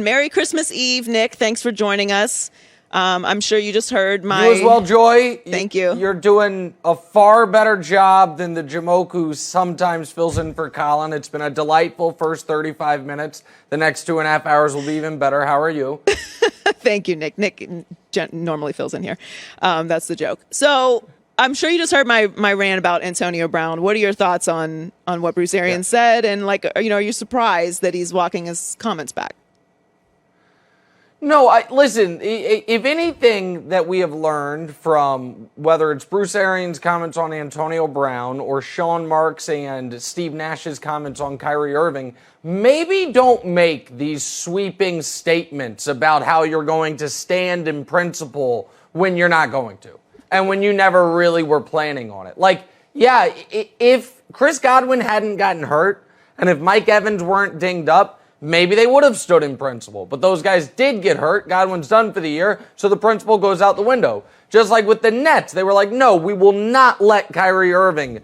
And Merry Christmas Eve, Nick. Thanks for joining us. I'm sure you just heard my... You as well, Joy. Thank you. You're doing a far better job than the Jamoke who sometimes fills in for Colin. It's been a delightful first 35 minutes. The next 2.5 hours will be even better. How are you? Thank you, Nick. Nick normally fills in here. That's the joke. So I'm sure you just heard my rant about Antonio Brown. What are your thoughts on what Bruce Arians said? And, are you surprised that he's walking his comments back? No, listen, if anything that we have learned from whether it's Bruce Arians' comments on Antonio Brown or Sean Marks and Steve Nash's comments on Kyrie Irving, maybe don't make these sweeping statements about how you're going to stand in principle when you're not going to and when you never really were planning on it. If Chris Godwin hadn't gotten hurt and if Mike Evans weren't dinged up, maybe they would have stood in principle, but those guys did get hurt. Godwin's done for the year, so the principle goes out the window. Just like with the Nets, they were like, no, we will not let Kyrie Irving,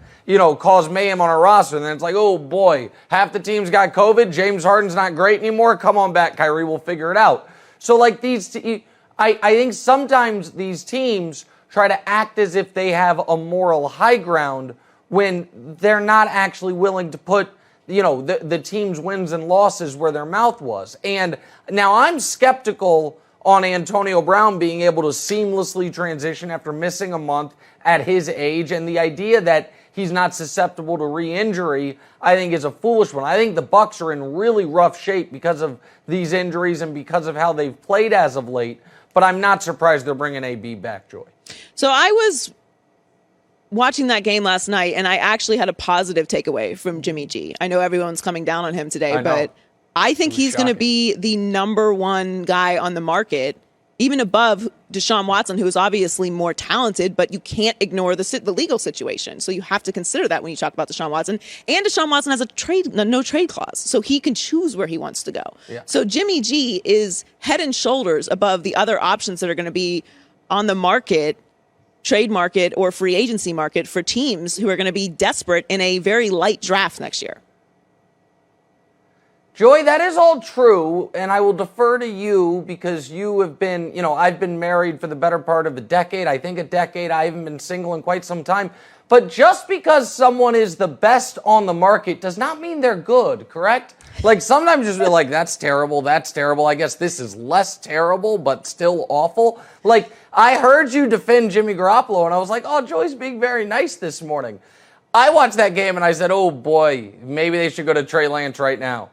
cause mayhem on our roster. And then it's like, oh boy, half the team's got COVID. James Harden's not great anymore. Come on back, Kyrie, we'll figure it out. So I think sometimes these teams try to act as if they have a moral high ground when they're not actually willing to put the team's wins and losses where their mouth was. And now I'm skeptical on Antonio Brown being able to seamlessly transition after missing a month at his age. And the idea that he's not susceptible to re-injury, I think is a foolish one. I think the Bucs are in really rough shape because of these injuries and because of how they've played as of late. But I'm not surprised they're bringing AB back, Joy. So I was watching that game last night, and I actually had a positive takeaway from Jimmy G. I know everyone's coming down on him today, but I think he's going to be the number one guy on the market, even above Deshaun Watson, who is obviously more talented, but you can't ignore the legal situation. So you have to consider that when you talk about Deshaun Watson. And Deshaun Watson has a no trade clause, so he can choose where he wants to go. Yeah. So Jimmy G is head and shoulders above the other options that are going to be on the market, trade market or free agency market for teams who are going to be desperate in a very light draft next year. Joy, that is all true, and I will defer to you because you have been, I've been married for the better part of a decade. I think a decade. I haven't been single in quite some time. But just because someone is the best on the market does not mean they're good, correct? Sometimes just be like, that's terrible. I guess this is less terrible, but still awful. I heard you defend Jimmy Garoppolo, and I was like, oh, Joy's being very nice this morning. I watched that game, and I said, oh, boy, maybe they should go to Trey Lance right now.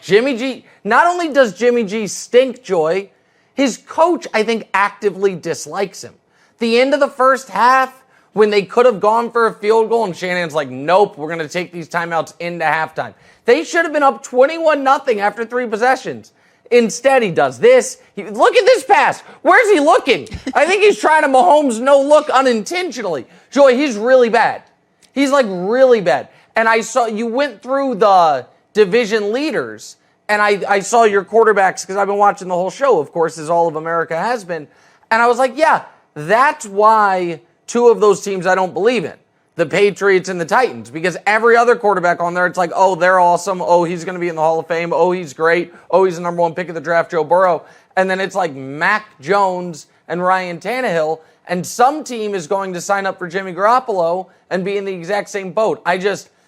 Jimmy G, not only does Jimmy G stink, Joy, his coach, I think, actively dislikes him. The end of the first half, when they could have gone for a field goal, and Shanahan's like, nope, we're going to take these timeouts into halftime. They should have been up 21-0 after 3 possessions. Instead, he does this. Look at this pass. Where's he looking? I think he's trying to Mahomes no-look unintentionally. Joy, he's really bad. He's really bad. And I saw you went through the division leaders, and I saw your quarterbacks because I've been watching the whole show, of course, as all of America has been. And I was like, yeah, that's why 2 of those teams I don't believe in. The Patriots and the Titans, because every other quarterback on there, it's like, oh, they're awesome. Oh, he's going to be in the Hall of Fame. Oh, he's great. Oh, he's the number 1 pick of the draft, Joe Burrow. And then it's like Mac Jones and Ryan Tannehill, and some team is going to sign up for Jimmy Garoppolo and be in the exact same boat.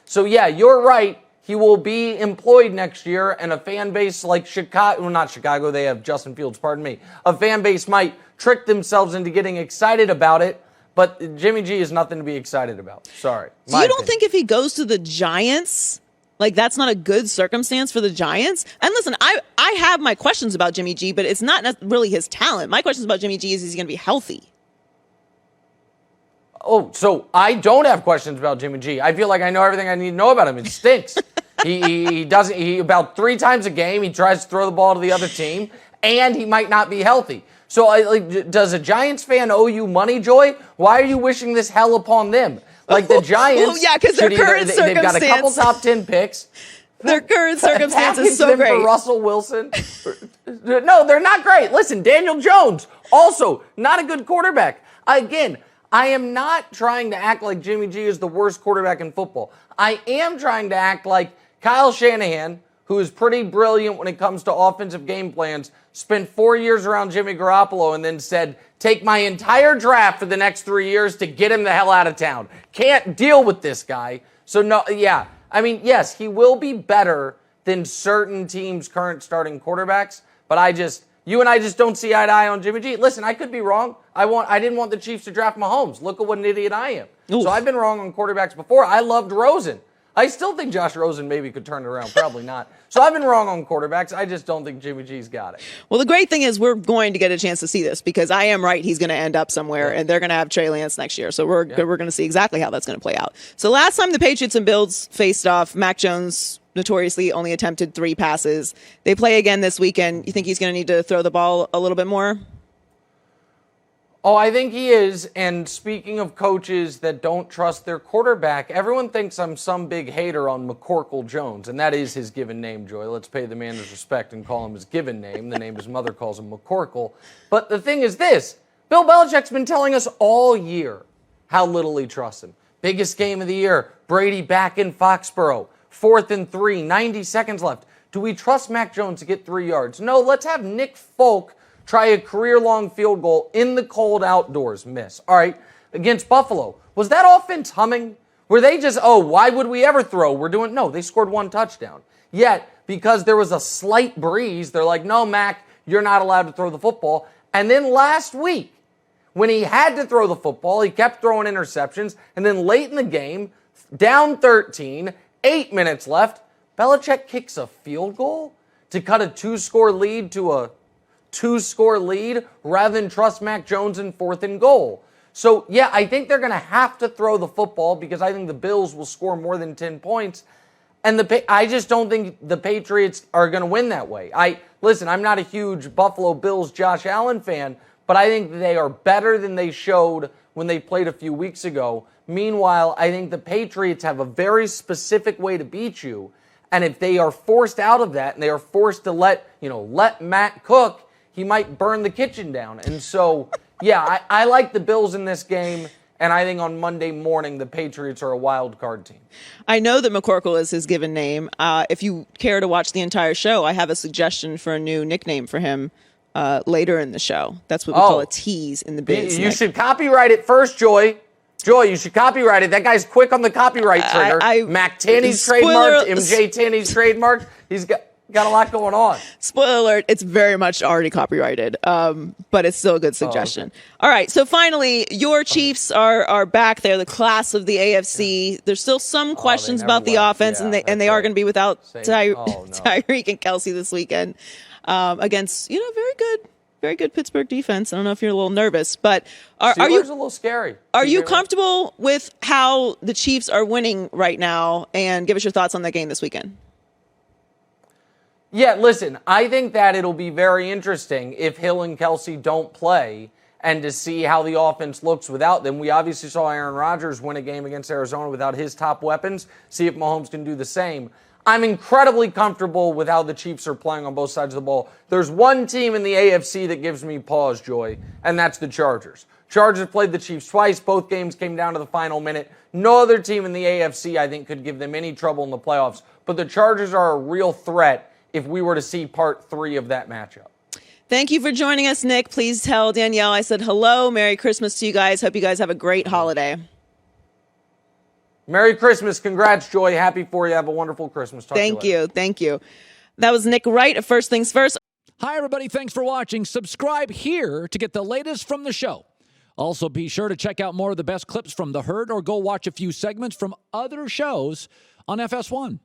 So yeah, you're right. He will be employed next year, and a fan base like Chicago, well, not Chicago, they have Justin Fields, pardon me. A fan base might trick themselves into getting excited about it. But Jimmy G is nothing to be excited about. Sorry. So you don't think if he goes to the Giants, that's not a good circumstance for the Giants? And listen, I have my questions about Jimmy G, but it's not really his talent. My questions about Jimmy G is he going to be healthy? Oh, so I don't have questions about Jimmy G. I feel like I know everything I need to know about him. It stinks. He doesn't. He about 3 times a game he tries to throw the ball to the other team, and he might not be healthy. So, does a Giants fan owe you money, Joy? Why are you wishing this hell upon them? The Giants, well, yeah, because their current circumstance, they've got a couple top 10 picks. Their current circumstance is so great. For Russell Wilson. No, they're not great. Listen, Daniel Jones, also not a good quarterback. Again, I am not trying to act like Jimmy G is the worst quarterback in football. I am trying to act like Kyle Shanahan, who is pretty brilliant when it comes to offensive game plans, spent 4 years around Jimmy Garoppolo and then said, take my entire draft for the next 3 years to get him the hell out of town. Can't deal with this guy. So, no, yeah. I mean, yes, he will be better than certain teams' current starting quarterbacks, but you and I just don't see eye to eye on Jimmy G. Listen, I could be wrong. I didn't want the Chiefs to draft Mahomes. Look at what an idiot I am. Oof. So I've been wrong on quarterbacks before. I loved Rosen. I still think Josh Rosen maybe could turn it around. Probably not. So I've been wrong on quarterbacks. I just don't think Jimmy G's got it. Well, the great thing is we're going to get a chance to see this because I am right. He's going to end up somewhere, and they're going to have Trey Lance next year. So we're going to see exactly how that's going to play out. So last time the Patriots and Bills faced off, Mac Jones notoriously only attempted 3 passes. They play again this weekend. You think he's going to need to throw the ball a little bit more? Oh, I think he is. And speaking of coaches that don't trust their quarterback, everyone thinks I'm some big hater on McCorkle Jones, and that is his given name, Joy. Let's pay the man his respect and call him his given name, the name his mother calls him, McCorkle. But the thing is this, Bill Belichick's been telling us all year how little he trusts him. Biggest game of the year, Brady back in Foxborough, 4th and 3, 90 seconds left. Do we trust Mac Jones to get 3 yards? No, let's have Nick Folk try a career-long field goal in the cold outdoors. Miss. All right, against Buffalo. Was that offense humming? Were they just, why would we ever throw? No, they scored 1 touchdown. Yet, because there was a slight breeze, they're like, no, Mac, you're not allowed to throw the football. And then last week, when he had to throw the football, he kept throwing interceptions. And then late in the game, down 13, 8 minutes left, Belichick kicks a field goal to cut a 2-score lead to a 2-score lead rather than trust Mac Jones in 4th and goal. So, yeah, I think they're going to have to throw the football because I think the Bills will score more than 10 points. And I just don't think the Patriots are going to win that way. Listen, I'm not a huge Buffalo Bills Josh Allen fan, but I think they are better than they showed when they played a few weeks ago. Meanwhile, I think the Patriots have a very specific way to beat you. And if they are forced out of that and they are forced to let Matt cook, he might burn the kitchen down. And so, yeah, I like the Bills in this game, and I think on Monday morning the Patriots are a wild card team. I know that McCorkle is his given name. If you care to watch the entire show, I have a suggestion for a new nickname for him later in the show. That's what we call a tease in the biz. You should copyright it first, Joy. Joy, you should copyright it. That guy's quick on the copyright trigger. Mac Tanney's trademarked, MJ Tanney's trademarked. He's got a lot going on. Spoiler alert, it's very much already copyrighted, but it's still a good suggestion. Okay. All right, so finally, your Chiefs are back. They're the class of the AFC. Yeah. There's still some questions about the offense, and they are going to be without Tyreek and Kelsey this weekend against, very good Pittsburgh defense. I don't know if you're a little nervous, but are you a little scary? Are you comfortable with how the Chiefs are winning right now? And give us your thoughts on that game this weekend. Yeah, listen, I think that it'll be very interesting if Hill and Kelsey don't play and to see how the offense looks without them. We obviously saw Aaron Rodgers win a game against Arizona without his top weapons. See if Mahomes can do the same. I'm incredibly comfortable with how the Chiefs are playing on both sides of the ball. There's one team in the AFC that gives me pause, Joy, and that's the Chargers. Chargers played the Chiefs twice. Both games came down to the final minute. No other team in the AFC, I think, could give them any trouble in the playoffs. But the Chargers are a real threat if we were to see part 3 of that matchup. Thank you for joining us, Nick. Please tell Danielle I said hello. Merry Christmas to you guys. Hope you guys have a great holiday. Merry Christmas. Congrats, Joy. Happy for you. Have a wonderful Christmas. Thank you. Thank you. That was Nick Wright of First Things First. Hi, everybody. Thanks for watching. Subscribe here to get the latest from the show. Also, be sure to check out more of the best clips from The Herd or go watch a few segments from other shows on FS1.